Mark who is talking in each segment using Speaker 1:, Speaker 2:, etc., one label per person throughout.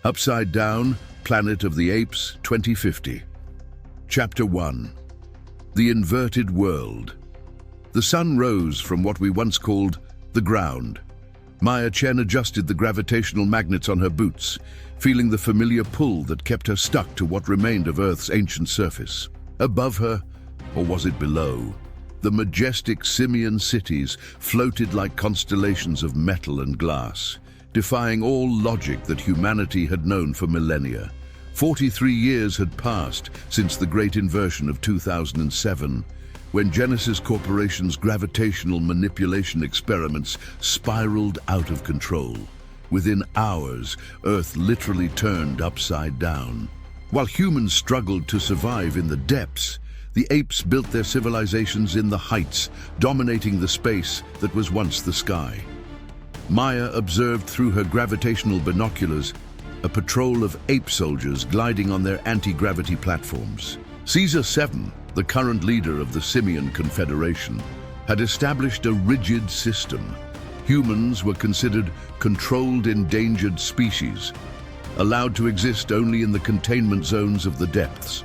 Speaker 1: Upside Down, Planet of the Apes, 2050. Chapter 1. The Inverted World. The sun rose from what we once called the ground. Maya Chen adjusted the gravitational magnets on her boots, feeling the familiar pull that kept her stuck to what remained of Earth's ancient surface. Above her, or was it below, the majestic simian cities floated like constellations of metal and glass, defying all logic that humanity had known for millennia. 43 years had passed since the great inversion of 2007, when Genesis Corporation's gravitational manipulation experiments spiraled out of control. Within hours, Earth literally turned upside down. While humans struggled to survive in the depths, the apes built their civilizations in the heights, dominating the space that was once the sky. Maya observed through her gravitational binoculars a patrol of ape soldiers gliding on their anti-gravity platforms. Caesar VII, the current leader of the Simian Confederation, had established a rigid system. Humans were considered controlled endangered species, allowed to exist only in the containment zones of the depths.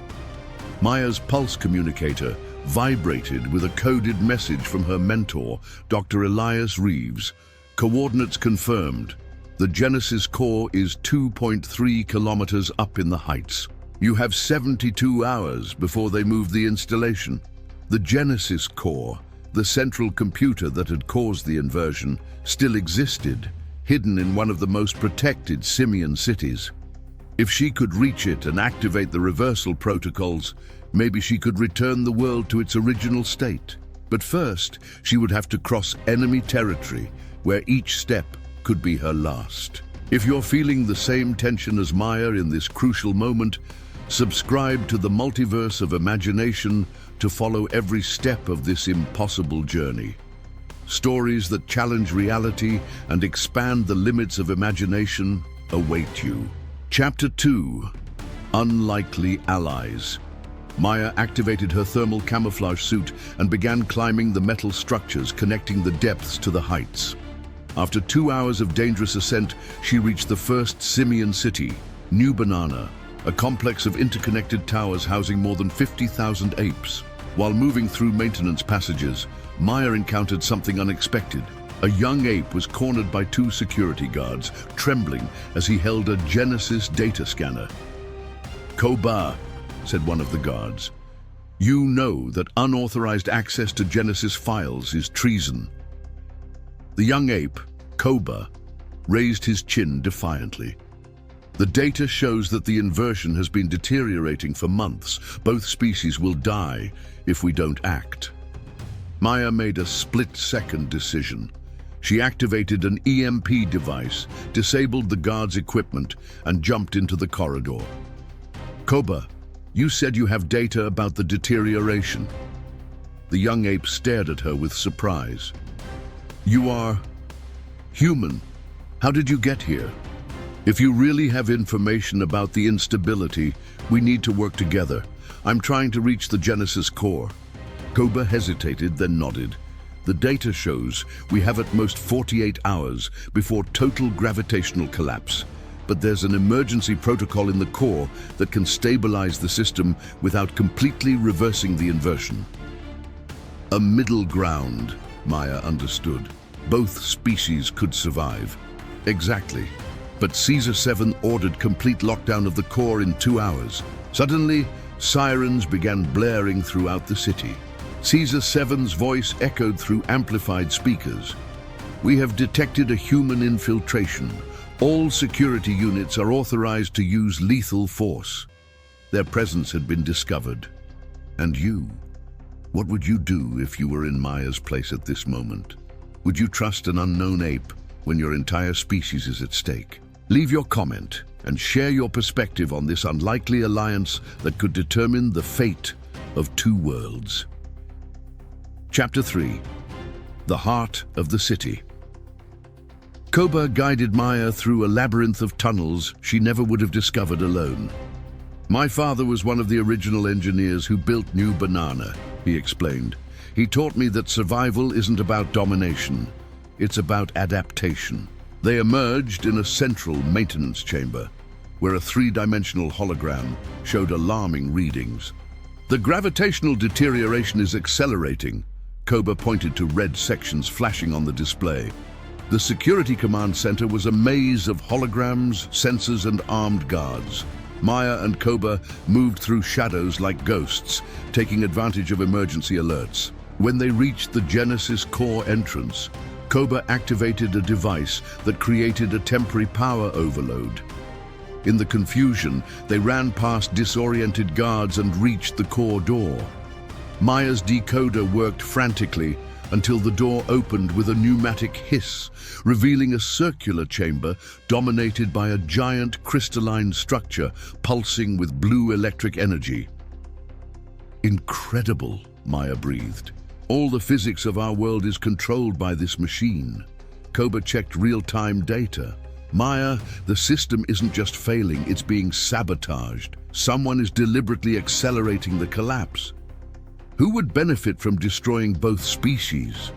Speaker 1: Maya's pulse communicator vibrated with a coded message from her mentor, Dr. Elias Reeves. Coordinates confirmed. The Genesis core is 2.3 kilometers up in the heights. You have 72 hours before they move the installation. The Genesis core, the central computer that had caused the inversion, still existed, hidden in one of the most protected simian cities. If she could reach it and activate the reversal protocols, maybe she could return the world to its original state. But first, she would have to cross enemy territory, where each step could be her last. If you're feeling the same tension as Maya in this crucial moment, subscribe to the Multiverse of Imagination to follow every step of this impossible journey. Stories that challenge reality and expand the limits of imagination await you. Chapter 2. Unlikely Allies. Maya activated her thermal camouflage suit and began climbing the metal structures connecting the depths to the heights. After 2 hours of dangerous ascent, she reached the first simian city, New Banana, a complex of interconnected towers housing more than 50,000 apes. While moving through maintenance passages, Maya encountered something unexpected. A young ape was cornered by 2 security guards, trembling as he held a Genesis data scanner. "Koba," said one of the guards, "you know that unauthorized access to Genesis files is treason." The young ape, Koba, raised his chin defiantly. "The data shows that the inversion has been deteriorating for months. Both species will die if we don't act." Maya made a split-second decision. She activated an EMP device, disabled the guard's equipment, and jumped into the corridor. "Koba, you said you have data about the deterioration." The young ape stared at her with surprise. "You are human. How did you get here? If you really have information about the instability, we need to work together. I'm trying to reach the Genesis core." Koba hesitated, then nodded. "The data shows we have at most 48 hours before total gravitational collapse. But there's an emergency protocol in the core that can stabilize the system without completely reversing the inversion." A middle ground, Maya understood. Both species could survive. Exactly. But Caesar VII ordered complete lockdown of the core in 2 hours. Suddenly, sirens began blaring throughout the city. Caesar VII's voice echoed through amplified speakers. "We have detected a human infiltration. All security units are authorized to use lethal force." Their presence had been discovered. And you? What would you do if you were in Maya's place at this moment? Would you trust an unknown ape when your entire species is at stake? Leave your comment and share your perspective on this unlikely alliance that could determine the fate of 2 worlds. Chapter 3. The Heart of the City. Koba guided Maya through a labyrinth of tunnels she never would have discovered alone. "My father was one of the original engineers who built New Banana," he explained. "He taught me that survival isn't about domination, it's about adaptation." They emerged in a central maintenance chamber. where a three-dimensional hologram showed alarming readings. The gravitational deterioration is accelerating. Koba pointed to red sections flashing on the display. The Security Command Center was a maze of holograms, sensors, and armed guards. Maya and Koba moved through shadows like ghosts, taking advantage of emergency alerts. When they reached the Genesis core entrance, Koba activated a device that created a temporary power overload. In the confusion, they ran past disoriented guards and reached the core door. Maya's decoder worked frantically until the door opened with a pneumatic hiss, revealing a circular chamber dominated by a giant crystalline structure pulsing with blue electric energy. Incredible, Maya breathed. All the physics of our world is controlled by this machine. Koba checked real-time data. Maya, the system isn't just failing, it's being sabotaged. Someone is deliberately accelerating the collapse. Who would benefit from destroying both species?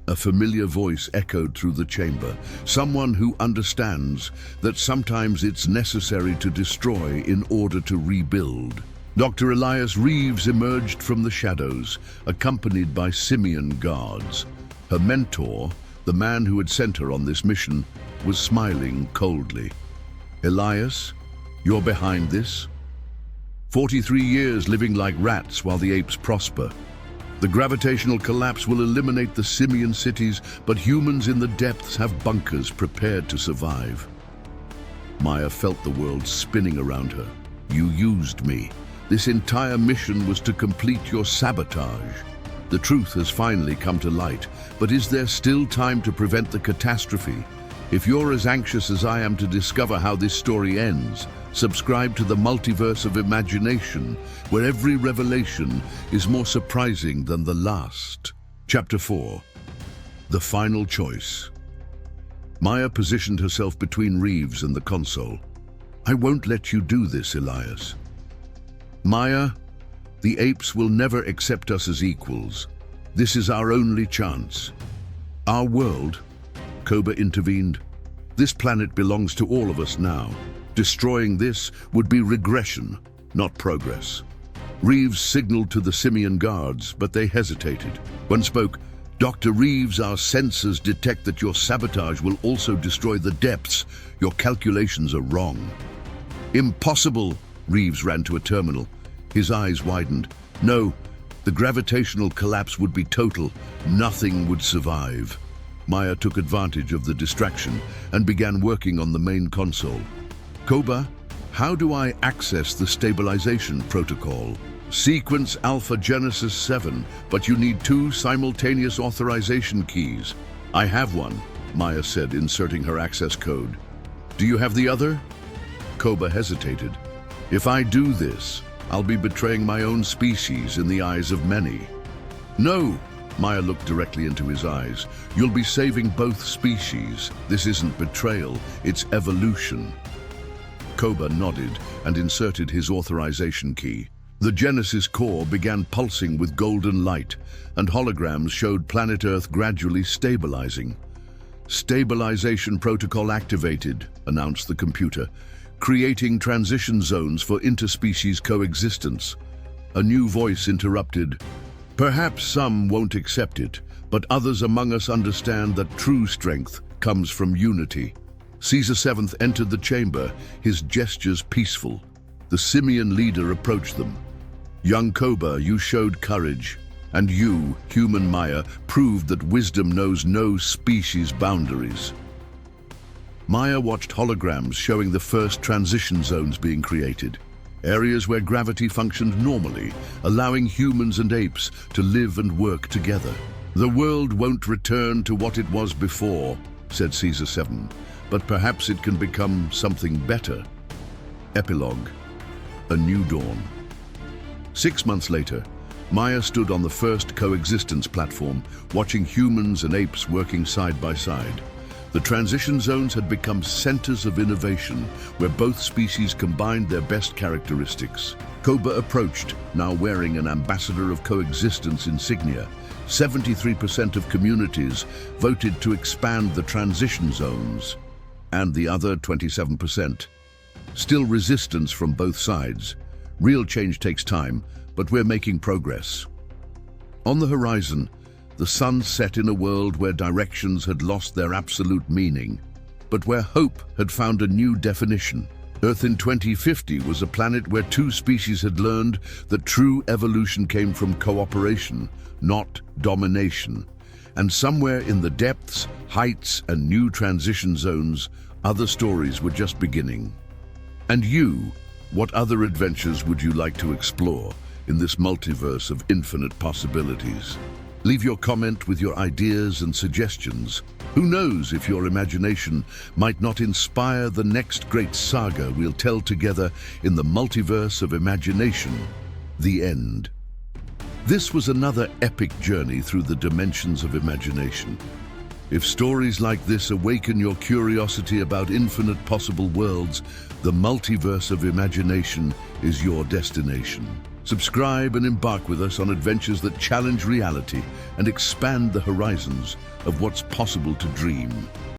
Speaker 1: A familiar voice echoed through the chamber. Someone who understands that sometimes it's necessary to destroy in order to rebuild. Dr. Elias Reeves emerged from the shadows, accompanied by simian guards. Her mentor, the man who had sent her on this mission, was smiling coldly. Elias, you're behind this? 43 years living like rats while the apes prosper. The gravitational collapse will eliminate the simian cities, but humans in the depths have bunkers prepared to survive. Maya felt the world spinning around her. You used me. This entire mission was to complete your sabotage. The truth has finally come to light, but is there still time to prevent the catastrophe? If you're as anxious as I am to discover how this story ends, subscribe to the Multiverse of Imagination, where every revelation is more surprising than the last. Chapter 4. The Final Choice. Maya positioned herself between Reeves and the console. I won't let you do this, Elias. Maya, the apes will never accept us as equals. This is our only chance. Our world, Koba intervened. This planet belongs to all of us now. Destroying this would be regression, not progress. Reeves signaled to the simian guards, but they hesitated. One spoke, Dr. Reeves, our sensors detect that your sabotage will also destroy the depths. Your calculations are wrong. Impossible! Reeves ran to a terminal. His eyes widened. No, the gravitational collapse would be total. Nothing would survive. Maya took advantage of the distraction and began working on the main console. Koba, how do I access the stabilization protocol? Sequence Alpha Genesis 7, but you need 2 simultaneous authorization keys. I have one, Maya said, inserting her access code. Do you have the other? Koba hesitated. If I do this, I'll be betraying my own species in the eyes of many. No, Maya looked directly into his eyes. You'll be saving both species. This isn't betrayal, it's evolution. Koba nodded and inserted his authorization key. The Genesis core began pulsing with golden light, and holograms showed planet Earth gradually stabilizing. Stabilization protocol activated, announced the computer, creating transition zones for interspecies coexistence. A new voice interrupted. Perhaps some won't accept it, but others among us understand that true strength comes from unity. Caesar VII entered the chamber, his gestures peaceful. The simian leader approached them. Young Koba, you showed courage, and you, human Maya, proved that wisdom knows no species boundaries. Maya watched holograms showing the first transition zones being created, areas where gravity functioned normally, allowing humans and apes to live and work together. The world won't return to what it was before, said Caesar VII, but perhaps it can become something better. Epilogue. A New Dawn. 6 months later, Maya stood on the first coexistence platform, watching humans and apes working side by side. The transition zones had become centers of innovation, where both species combined their best characteristics. Koba approached, now wearing an Ambassador of Coexistence insignia. 73% of communities voted to expand the transition zones, and the other 27% Still resistance from both sides. Real change takes time, but we're making progress. On the horizon, the sun set in a world where directions had lost their absolute meaning, but where hope had found a new definition. Earth in 2050 was a planet where two species had learned that true evolution came from cooperation, not domination. And somewhere in the depths, heights, and new transition zones, other stories were just beginning. And you, what other adventures would you like to explore in this multiverse of infinite possibilities? Leave your comment with your ideas and suggestions. Who knows if your imagination might not inspire the next great saga we'll tell together in the multiverse of imagination, the end. This was another epic journey through the dimensions of imagination. If stories like this awaken your curiosity about infinite possible worlds, the multiverse of imagination is your destination. Subscribe and embark with us on adventures that challenge reality and expand the horizons of what's possible to dream.